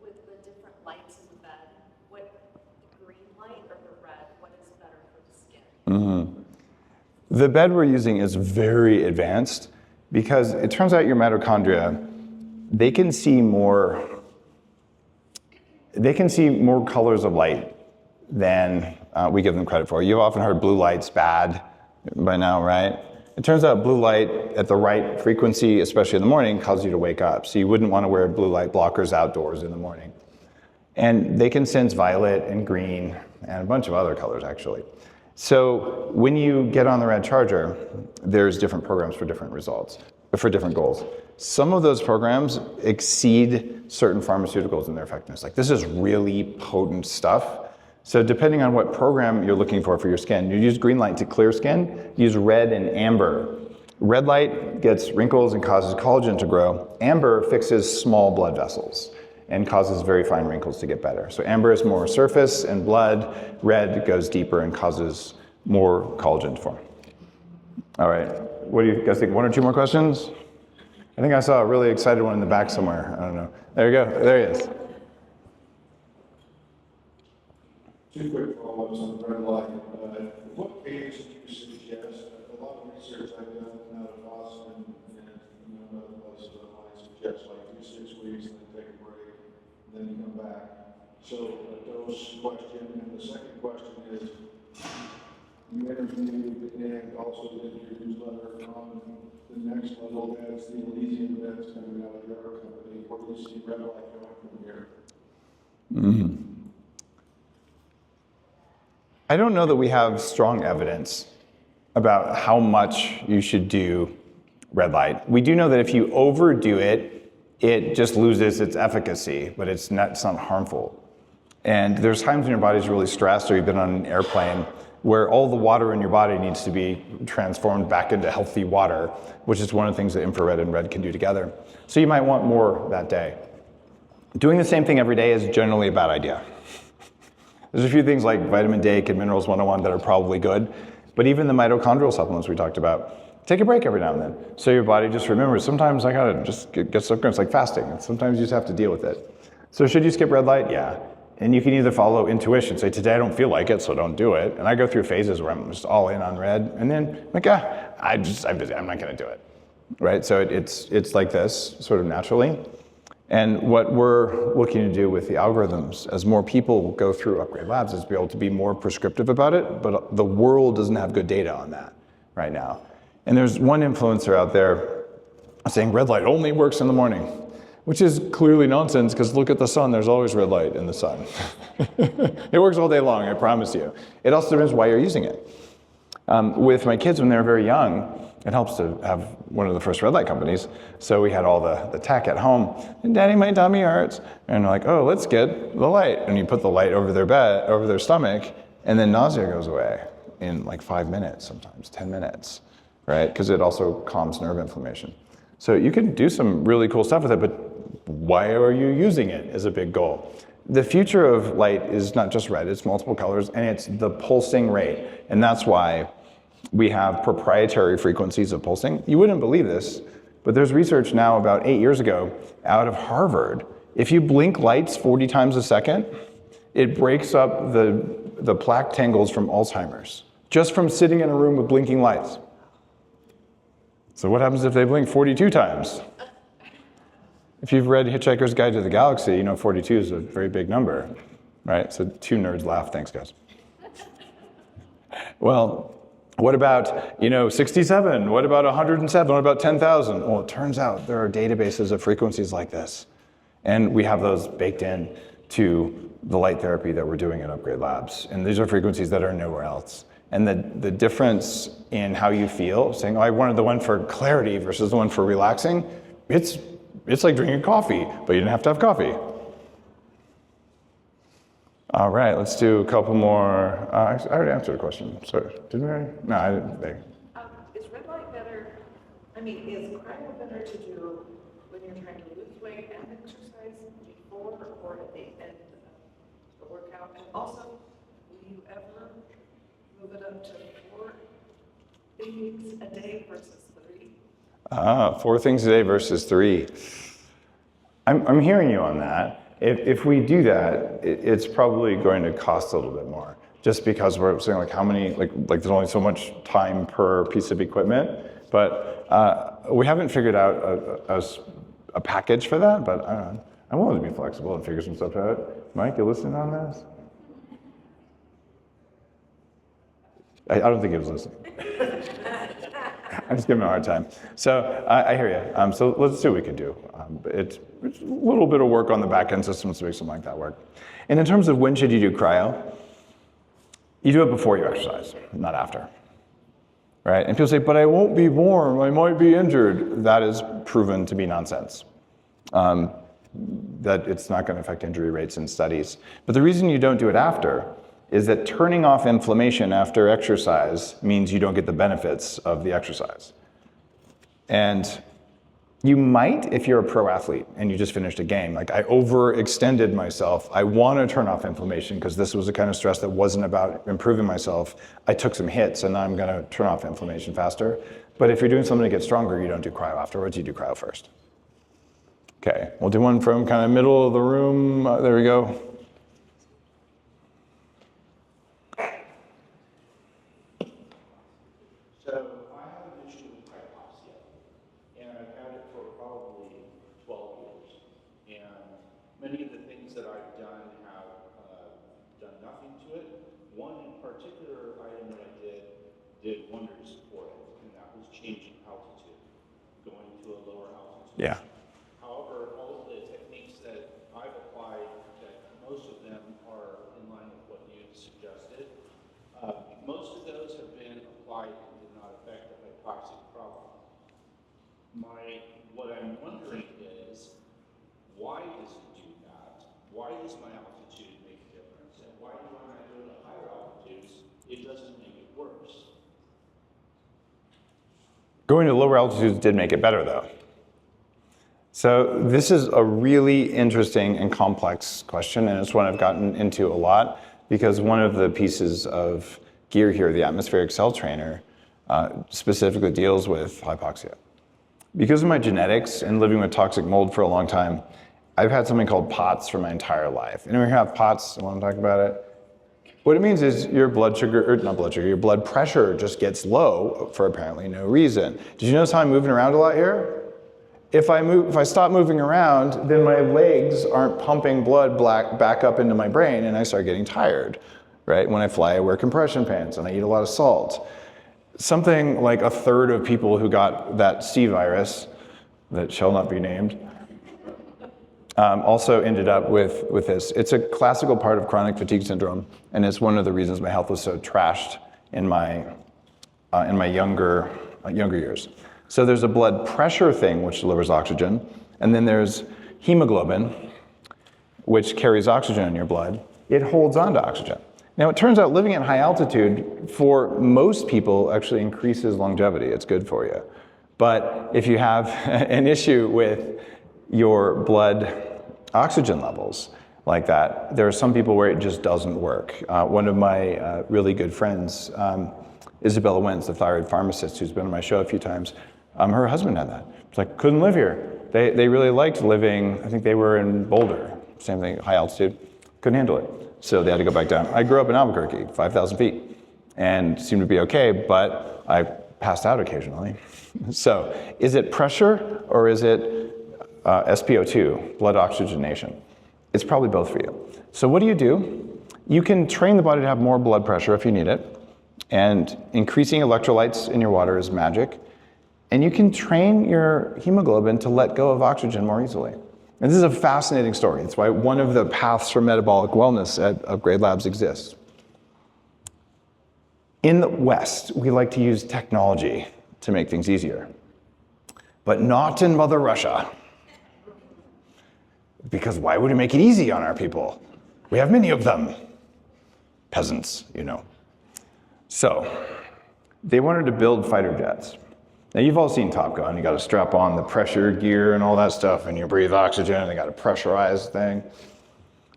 with the different lights in the bed, what, the green light or the red, what is better for the skin? Mm-hmm. The bed we're using is very advanced because it turns out your mitochondria, they can see more colors of light than we give them credit for. You've often heard blue light's bad by now, right? It turns out blue light at the right frequency, especially in the morning, causes you to wake up. So you wouldn't want to wear blue light blockers outdoors in the morning. And they can sense violet and green and a bunch of other colors, actually. So when you get on the red charger, there's different programs for different results, for different goals. Some of those programs exceed certain pharmaceuticals in their effectiveness. Like, this is really potent stuff. So depending on what program you're looking for your skin, you use green light to clear skin, use red and amber. Red light gets wrinkles and causes collagen to grow. Amber fixes small blood vessels and causes very fine wrinkles to get better. So amber is more surface and blood. Red goes deeper and causes more collagen to form. All right, what do you guys think? 1 or 2 more questions? I think I saw a really excited one in the back somewhere. I don't know. There you go, there he is. 2 quick follow-ups on the red light. What age do you suggest? A lot of research I've done out of Boston and other places online suggests like do 6 weeks and then take a break, and then you come back. So a dose question, and the second question is, you interviewed and also did your newsletter on the next level beds, the Elysian beds coming out of your company. Where do you see red light going from here? I don't know that we have strong evidence about how much you should do red light. We do know that if you overdo it, it just loses its efficacy, but it's not harmful. And there's times when your body's really stressed or you've been on an airplane where all the water in your body needs to be transformed back into healthy water, which is one of the things that infrared and red can do together. So you might want more that day. Doing the same thing every day is generally a bad idea. There's a few things like vitamin D, Kid Minerals 101 that are probably good, but even the mitochondrial supplements we talked about, take a break every now and then. So your body just remembers, sometimes I gotta just get stuff going. It's like fasting. Sometimes you just have to deal with it. So should you skip red light? Yeah. And you can either follow intuition, say today I don't feel like it, so don't do it. And I go through phases where I'm just all in on red, and then like, I'm busy, I'm not gonna do it, right? So it's like this, sort of naturally. And what we're looking to do with the algorithms, as more people go through Upgrade Labs, is be able to be more prescriptive about it, but the world doesn't have good data on that right now. And there's one influencer out there saying red light only works in the morning, which is clearly nonsense because look at the sun, there's always red light in the sun. It works all day long, I promise you. It also depends why you're using it. With my kids when they were very young, it helps to have one of the first red light companies. So we had all the tech at home. And Daddy, my tummy hurts. And they're like, oh, let's get the light. And you put the light over their bed, over their stomach, and then nausea goes away in like 5 minutes, sometimes 10 minutes, right? Because it also calms nerve inflammation. So you can do some really cool stuff with it, but why are you using it is a big goal. The future of light is not just red, it's multiple colors, and it's the pulsing rate. And that's why we have proprietary frequencies of pulsing. You wouldn't believe this, but there's research now about 8 years ago out of Harvard. If you blink lights 40 times a second, it breaks up the plaque tangles from Alzheimer's, just from sitting in a room with blinking lights. So what happens if they blink 42 times? If you've read Hitchhiker's Guide to the Galaxy, you know 42 is a very big number, right? So 2 nerds laugh, thanks guys. Well, what about, 67? What about 107? What about 10,000? Well, it turns out there are databases of frequencies like this. And we have those baked in to the light therapy that we're doing at Upgrade Labs. And these are frequencies that are nowhere else. And the difference in how you feel, saying, oh, I wanted the one for clarity versus the one for relaxing, it's like drinking coffee, but you didn't have to have coffee. All right, let's do a couple more. I already answered a question. Sorry, didn't we already? No, I didn't. Is red light better? I mean, is cryo better to do when you're trying to lose weight and exercise before or at the end of the workout? And also, will you ever move it up to 4 things a day versus 3? 4 things a day versus 3. I'm hearing you on that. If we do that, it's probably going to cost a little bit more, just because we're saying like how many, like there's only so much time per piece of equipment, but we haven't figured out a package for that, but I'm willing to be flexible and figure some stuff out. Mike, you listening on this? I don't think he was listening. I'm just giving him a hard time. So I hear you. So let's see what we can do. It's a little bit of work on the back end systems to make something like that work. And in terms of when should you do cryo, you do it before you exercise, not after. Right? And people say, but I won't be warm, I might be injured. That is proven to be nonsense. That it's not going to affect injury rates in studies. But the reason you don't do it after is that turning off inflammation after exercise means you don't get the benefits of the exercise. And you might if you're a pro athlete and you just finished a game. Like, I overextended myself. I want to turn off inflammation because this was the kind of stress that wasn't about improving myself. I took some hits and now I'm going to turn off inflammation faster. But if you're doing something to get stronger, you don't do cryo afterwards, you do cryo first. Okay, we'll do one from kind of middle of the room. There we go. So I have an issue with hypoxia, and I've had it for probably 12 years. And many of the things that I've done have done nothing to it. One in particular item that I did wonders for it, and that was changing altitude, going to a lower altitude. Yeah. However, all of the techniques that I've applied, that most of them are in line with what you suggested, most of those have been applied and did not affect the hypoxic problem. What I'm wondering is, why does it do that? Why does my altitude make a difference? And why when I go to higher altitudes, it doesn't make it worse? Going to lower altitudes did make it better, though. So this is a really interesting and complex question, and it's one I've gotten into a lot, because one of the pieces of gear here, the atmospheric cell trainer, specifically deals with hypoxia. Because of my genetics and living with toxic mold for a long time, I've had something called POTS for my entire life. Anyone here have POTS? I want to talk about it. What it means is your blood sugar, or not blood sugar, your blood pressure just gets low for apparently no reason. Did you notice how I'm moving around a lot here? If I stop moving around, then my legs aren't pumping blood back up into my brain, and I start getting tired, right? When I fly, I wear compression pants, and I eat a lot of salt. Something like a third of people who got that C virus, that shall not be named, also ended up with this. It's a classical part of chronic fatigue syndrome, and it's one of the reasons my health was so trashed in my younger years. So there's a blood pressure thing, which delivers oxygen, and then there's hemoglobin, which carries oxygen in your blood. It holds on to oxygen. Now, it turns out living at high altitude, for most people, actually increases longevity. It's good for you. But if you have an issue with your blood oxygen levels like that, there are some people where it just doesn't work. One of my really good friends, Isabella Wentz, the thyroid pharmacist who's been on my show a few times, her husband had that. It's like, couldn't live here. They really liked living, I think they were in Boulder, same thing, high altitude, couldn't handle it. So they had to go back down. I grew up in Albuquerque, 5,000 feet, and seemed to be okay, but I passed out occasionally. So is it pressure or is it SpO2, blood oxygenation? It's probably both for you. So what do? You can train the body to have more blood pressure if you need it, and increasing electrolytes in your water is magic. And you can train your hemoglobin to let go of oxygen more easily. And this is a fascinating story. That's why one of the paths for metabolic wellness at Upgrade Labs exists. In the West, we like to use technology to make things easier, but not in Mother Russia. Because why would we make it easy on our people? We have many of them. Peasants, you know. So, they wanted to build fighter jets. Now, you've all seen Top Gun. You got to strap on the pressure gear and all that stuff, and you breathe oxygen, and they got a pressurized thing.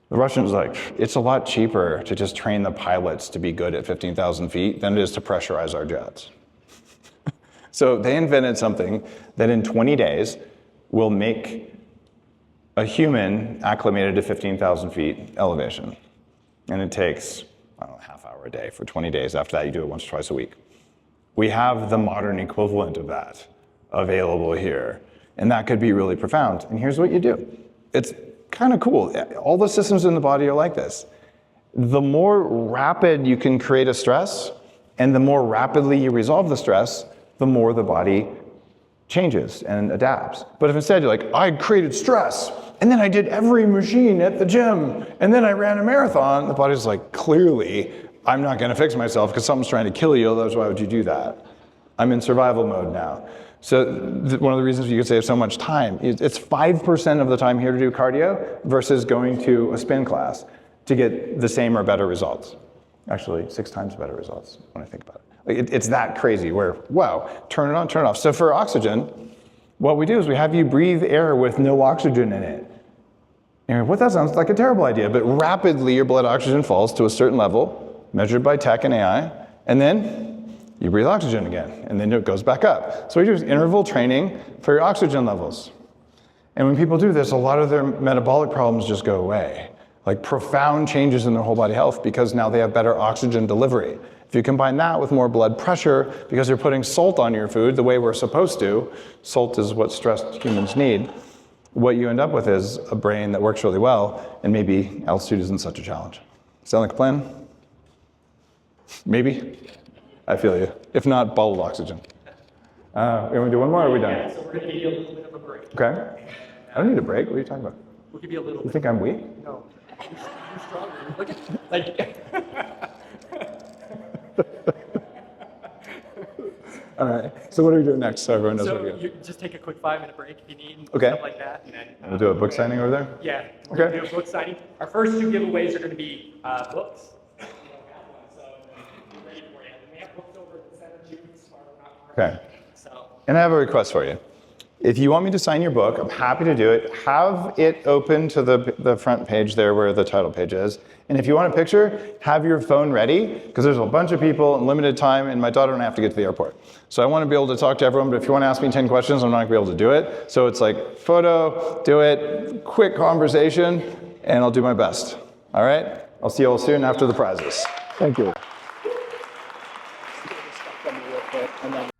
The Russians were like, it's a lot cheaper to just train the pilots to be good at 15,000 feet than it is to pressurize our jets. So they invented something that in 20 days will make a human acclimated to 15,000 feet elevation. And it takes, I don't know, half hour a day for 20 days. After that, you do it once or twice a week. We have the modern equivalent of that available here. And that could be really profound. And here's what you do. It's kind of cool. All the systems in the body are like this. The more rapid you can create a stress, and the more rapidly you resolve the stress, the more the body changes and adapts. But if instead you're like, I created stress, and then I did every machine at the gym, and then I ran a marathon, the body's like, clearly, I'm not going to fix myself because something's trying to kill you, otherwise why would you do that? I'm in survival mode now. So one of the reasons you could save so much time is it's 5% of the time here to do cardio versus going to a spin class to get the same or better results. Actually, 6 times better results when I think about it. Like, it's that crazy where, wow, turn it on, turn it off. So for oxygen, what we do is we have you breathe air with no oxygen in it. And what that sounds like a terrible idea, but rapidly your blood oxygen falls to a certain level, measured by tech and AI, and then you breathe oxygen again, and then it goes back up. So we do interval training for your oxygen levels. And when people do this, a lot of their metabolic problems just go away. Like profound changes in their whole body health because now they have better oxygen delivery. If you combine that with more blood pressure, because you're putting salt on your food the way we're supposed to, salt is what stressed humans need, what you end up with is a brain that works really well, and maybe altitude isn't such a challenge. Sound like a plan? Maybe? I feel you. If not, bottled oxygen. You want to do one more, or are we done? Yeah, so we're going to give you a little bit of a break. Okay. I don't need a break. What are you talking about? We'll give you a little You bit. think I'm weak? No. You're stronger. Look at, like, All right. So what are we doing next so everyone knows what so we're doing? you just take a quick 5-minute break if you need, Okay. stuff like that. And then, We'll do a book signing over there? Yeah, we're Okay. going to do a book signing. Our first 2 giveaways are going to be books. We don't have one, so be ready for you. And we have books over at the center too, Smart Not Hard. Okay. So, And I have a request for you. If you want me to sign your book, I'm happy to do it. Have it open to the front page there where the title page is. And if you want a picture, have your phone ready, because there's a bunch of people in limited time, and my daughter and I have to get to the airport. So I want to be able to talk to everyone, but if you want to ask me 10 questions, I'm not going to be able to do it. So it's like photo, do it, quick conversation, and I'll do my best. All right? I'll see you all soon after the prizes. Thank you. and then